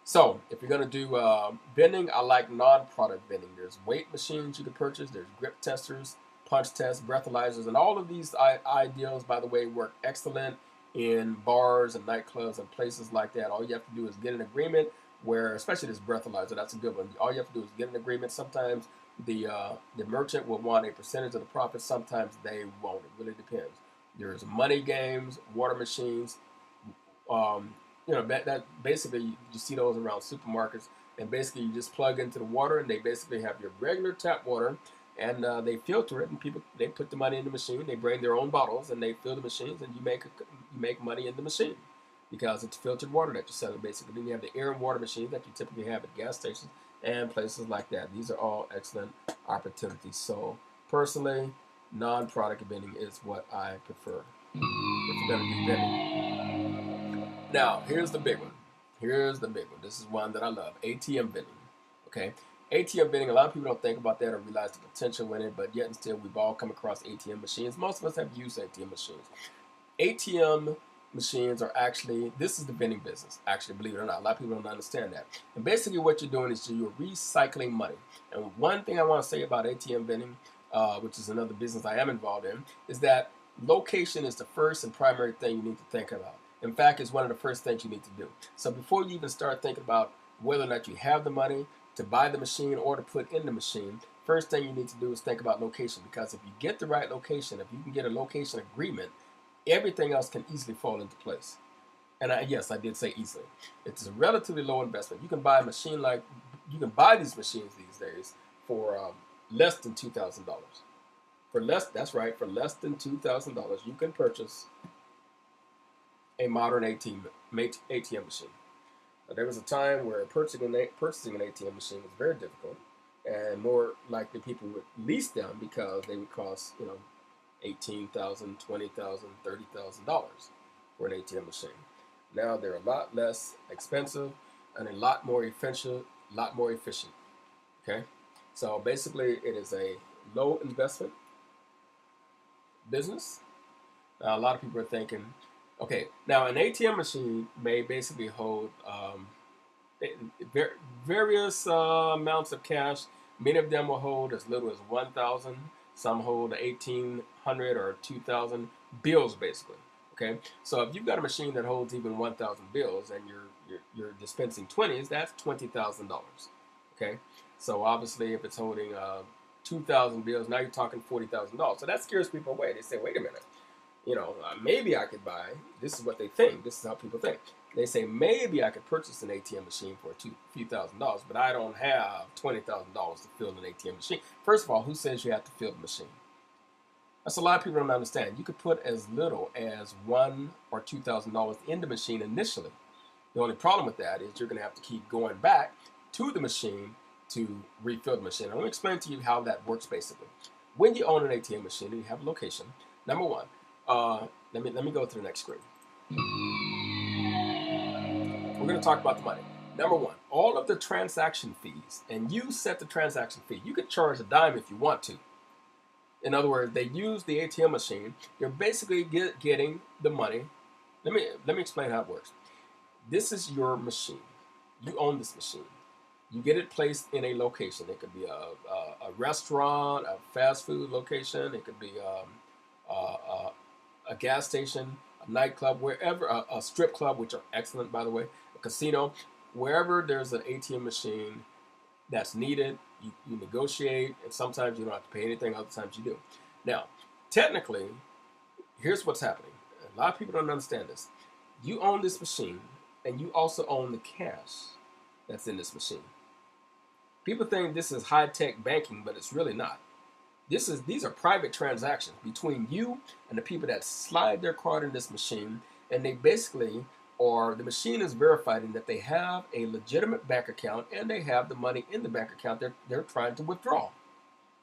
So if you're going to do vending, I like non-product vending. There's weight machines you can purchase. There's grip testers, punch tests, breathalyzers, and all of these ideals, by the way, work excellent in bars and nightclubs and places like that. All you have to do is get an agreement where, especially this breathalyzer, that's a good one. All you have to do is get an agreement. Sometimes the merchant will want a percentage of the profit. Sometimes they won't. It really depends. There's money games, water machines, um, that basically you see those around supermarkets, and basically you just plug into the water, and they basically have your regular tap water, and they filter it, and people they put the money in the machine. They bring their own bottles, and they fill the machines, and you make money in the machine because it's filtered water that you're selling. Basically, then you have the air and water machines that you typically have at gas stations and places like that. These are all excellent opportunities. So personally, non-product vending is what I prefer if you're going to do vending. Now, here's the big one. Here's the big one. This is one that I love. ATM vending. Okay? ATM vending, a lot of people don't think about that or realize the potential in it, but yet and still, we've all come across ATM machines. Most of us have used ATM machines. ATM machines are actually, this is the vending business, actually, believe it or not. A lot of people don't understand that. And basically, what you're doing is you're recycling money. And one thing I want to say about ATM vending, which is another business I am involved in, is that location is the first and primary thing you need to think about. In fact, it's one of the first things you need to do. So before you even start thinking about whether or not you have the money to buy the machine or to put in the machine, first thing you need to do is think about location. Because if you get the right location, if you can get a location agreement, everything else can easily fall into place. And yes, I did say easily. It's a relatively low investment. You can buy a machine you can buy these machines these days for less than $2,000. That's right, for less than $2,000, you can purchase a modern ATM machine. There was a time where purchasing an ATM machine was very difficult, and more likely people would lease them because they would cost, $18,000, $20,000, $30,000 for an ATM machine. Now they're a lot less expensive and a lot more efficient. Okay, so basically, it is a low investment business. Now, a lot of people are thinking, okay, now an ATM machine may basically hold various amounts of cash. Many of them will hold as little as 1,000. Some hold 1,800 or 2,000 bills, basically. Okay, so if you've got a machine that holds even 1,000 bills and you're dispensing 20s, that's $20,000. Okay, so obviously if it's holding 2,000 bills, now you're talking $40,000. So that scares people away. They say, wait a minute, maybe I could buy, this is what they think, this is how people think. They say, maybe I could purchase an ATM machine for a few $1,000s, but I don't have $20,000 to fill an ATM machine. First of all, who says you have to fill the machine? That's a lot of people don't understand. You could put as little as $1,000 or $2,000 in the machine initially. The only problem with that is you're going to have to keep going back to the machine to refill the machine. I'm going to explain to you how that works basically. When you own an ATM machine and you have a location, number one, let me go to the next screen. We're going to talk about the money. Number one, all of the transaction fees, and you set the transaction fee. You could charge a dime if you want to. In other words, they use the ATM machine. You're basically getting the money. Let me explain how it works. This is your machine. You own this machine. You get it placed in a location. It could be a restaurant, a fast food location. It could be a gas station, a nightclub, wherever, a strip club, which are excellent, by the way, a casino. Wherever there's an ATM machine that's needed, you negotiate, and sometimes you don't have to pay anything, other times you do. Now, technically, here's what's happening. A lot of people don't understand this. You own this machine, and you also own the cash that's in this machine. People think this is high-tech banking, but it's really not. These are private transactions between you and the people that slide their card in this machine, and they basically the machine is verifying that they have a legitimate bank account and they have the money in the bank account they're trying to withdraw.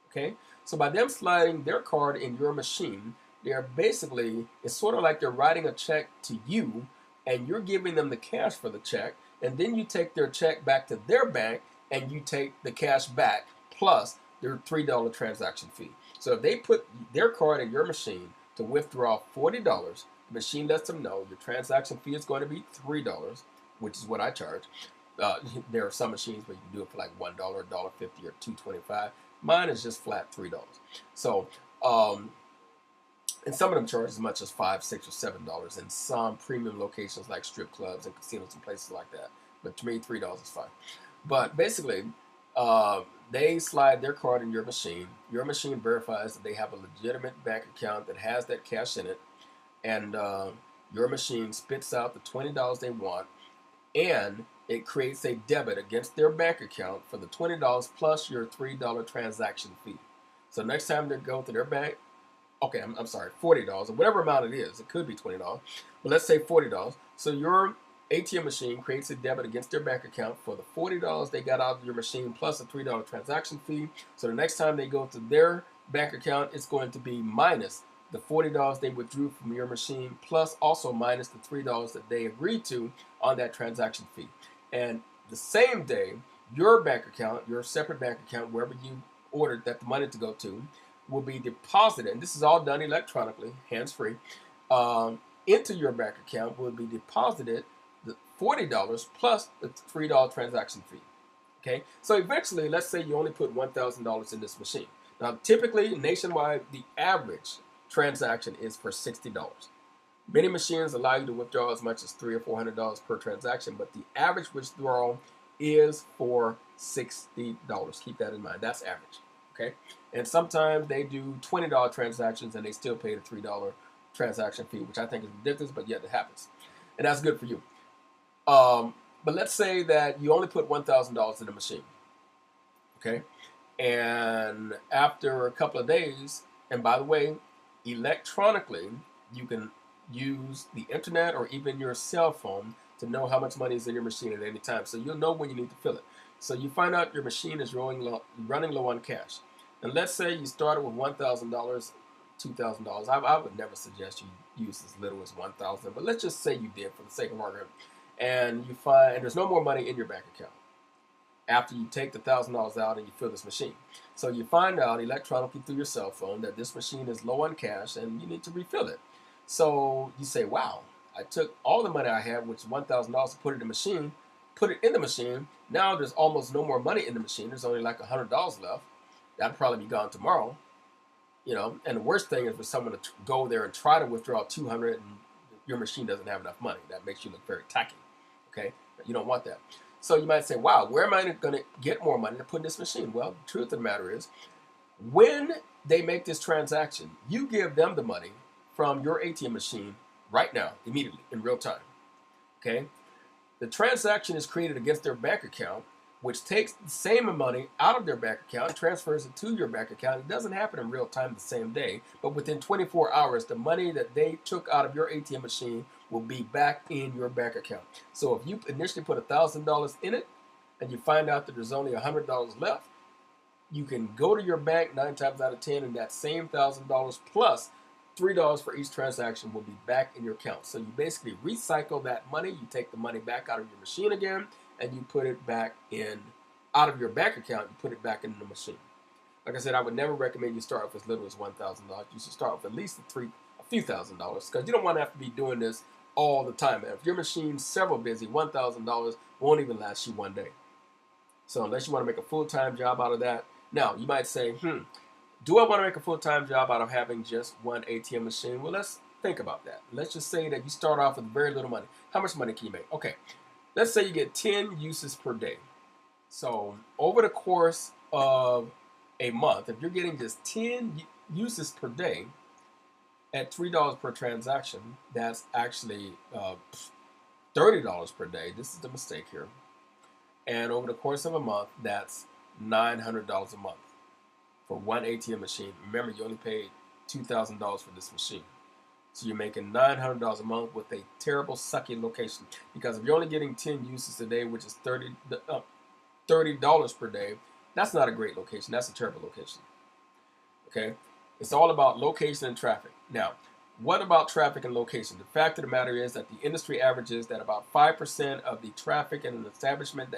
Okay, so by them sliding their card in your machine, they're basically, it's sort of like they're writing a check to you, and you're giving them the cash for the check, and then you take their check back to their bank and you take the cash back plus their $3 transaction fee. So if they put their card in your machine to withdraw $40, the machine lets them know your transaction fee is going to be $3, which is what I charge. Uh, there are some machines where you can do it for like $1, $1.50, or $2.25. Mine is just flat $3. So, and some of them charge as much as $5, $6, or $7 in some premium locations like strip clubs and casinos and places like that. But to me, $3 is fine. But basically, uh, they slide their card in your machine. Your machine verifies that they have a legitimate bank account that has that cash in it, and your machine spits out the $20 they want, and it creates a debit against their bank account for the $20 plus your $3 transaction fee. So next time they go to their bank, okay, I'm sorry, $40 or whatever amount it is. It could be $20, but let's say $40. So your ATM machine creates a debit against their bank account for the $40 they got out of your machine plus a $3 transaction fee. So the next time they go to their bank account, it's going to be minus the $40 they withdrew from your machine plus also minus the $3 that they agreed to on that transaction fee. And the same day, your bank account, your separate bank account, wherever you ordered that the money to go to, will be deposited, and this is all done electronically, hands-free, into your bank account will be deposited the $40 plus the $3 transaction fee. Okay, so eventually, let's say you only put $1,000 in this machine. Now, typically, nationwide, the average transaction is for $60. Many machines allow you to withdraw as much as $300 or $400 per transaction, but the average withdrawal is for $60. Keep that in mind. That's average. Okay, and sometimes they do $20 transactions and they still pay the $3 transaction fee, which I think is ridiculous, but yet it happens, and that's good for you. But let's say that you only put $1,000 in the machine, okay, and after a couple of days, and by the way, electronically, you can use the internet or even your cell phone to know how much money is in your machine at any time, so you'll know when you need to fill it. So you find out your machine is running low on cash. And let's say you started with $1,000, $2,000. I would never suggest you use as little as $1,000, but let's just say you did for the sake of argument. And you find there's no more money in your bank account after you take the $1,000 out and you fill this machine. So you find out electronically through your cell phone that this machine is low on cash and you need to refill it. So you say, wow, I took all the money I had, which is $1,000, to put it in the machine, put it in the machine. Now there's almost no more money in the machine. There's only like $100 left. That'll probably be gone tomorrow, you know. And the worst thing is for someone to go there and try to withdraw 200 and your machine doesn't have enough money. That makes you look very tacky. Okay, you don't want that. So you might say, wow, where am I going to get more money to put in this machine? Well, the truth of the matter is, when they make this transaction, you give them the money from your ATM machine right now, immediately, in real time. Okay, the transaction is created against their bank account, which takes the same money out of their bank account, transfers it to your bank account. It doesn't happen in real time the same day, but within 24 hours, the money that they took out of your ATM machine will be back in your bank account. So if you initially put $1,000 in it and you find out that there's only $100 left, you can go to your bank 9 times out of 10 and that same $1,000 plus $3 for each transaction will be back in your account. So you basically recycle that money. You take the money back out of your machine again and you put it back in, out of your bank account, you put it back in the machine. Like I said, I would never recommend you start with as little as $1,000. You should start with at least a few $1,000 because you don't want to have to be doing this all the time. If your machine's several busy, $1,000 won't even last you one day. So unless you want to make a full-time job out of that. Now, you might say, do I want to make a full-time job out of having just one ATM machine? Well, let's think about that. Let's just say that you start off with very little money. How much money can you make? Okay, let's say you get 10 uses per day. So over the course of a month, if you're getting just 10 uses per day at $3 per transaction, that's actually $30 per day. This is the mistake here. And over the course of a month, that's $900 a month for one ATM machine. Remember, you only paid $2,000 for this machine. So you're making $900 a month with a terrible, sucky location. Because if you're only getting 10 uses a day, which is $30 per day, that's not a great location. That's a terrible location. Okay? It's all about location and traffic. Now, what about traffic and location? The fact of the matter is that the industry averages that about 5% of the traffic in an establishment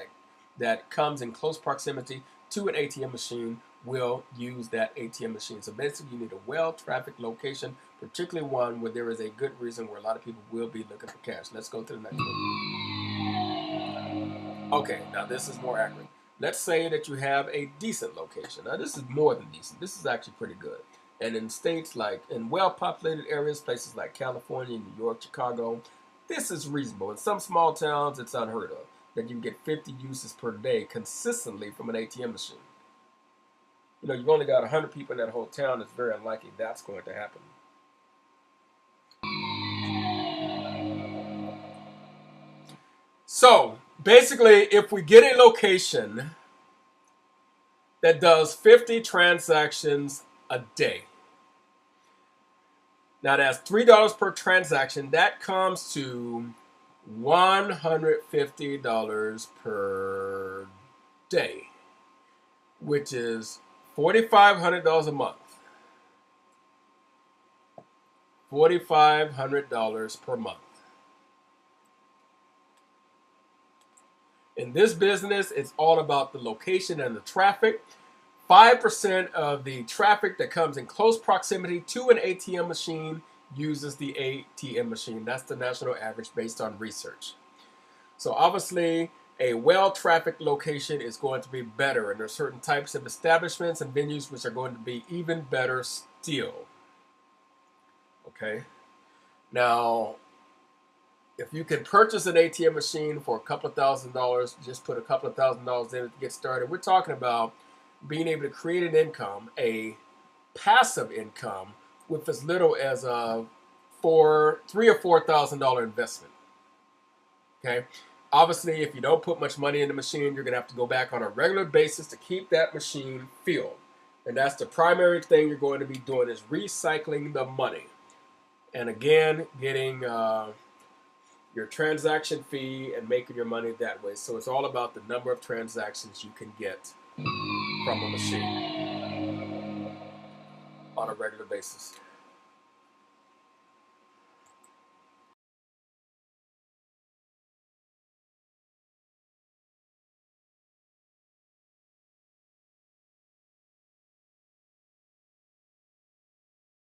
that comes in close proximity to an ATM machine will use that ATM machine. So basically, you need a well-trafficked location, particularly one where there is a good reason where a lot of people will be looking for cash. Let's go to the next one. Okay, now this is more accurate. Let's say that you have a decent location. Now this is more than decent. This is actually pretty good. And in states like in well-populated areas, places like California, New York, Chicago, this is reasonable. In some small towns, it's unheard of that you can get 50 uses per day consistently from an ATM machine. You know, you've only got 100 people in that whole town. It's very unlikely that's going to happen. So basically, if we get a location that does 50 transactions a day, now that's $3 per transaction. That comes to $150 per day, which is $4,500 a month. $4,500 per month. In this business, it's all about the location and the traffic. 5% of the traffic that comes in close proximity to an ATM machine uses the ATM machine. That's the national average based on research. So obviously, a well-trafficked location is going to be better, and there are certain types of establishments and venues which are going to be even better still. Okay? Now, if you can purchase an ATM machine for a couple of $1,000s, just put a couple of $1,000s in it to get started. We're talking about being able to create an income, a passive income, with as little as a $3,000 or $4,000 investment. Okay, obviously, if you don't put much money in the machine, you're gonna have to go back on a regular basis to keep that machine filled, and that's the primary thing you're going to be doing is recycling the money, and again, getting your transaction fee and making your money that way. So it's all about the number of transactions you can get from a machine on a regular basis.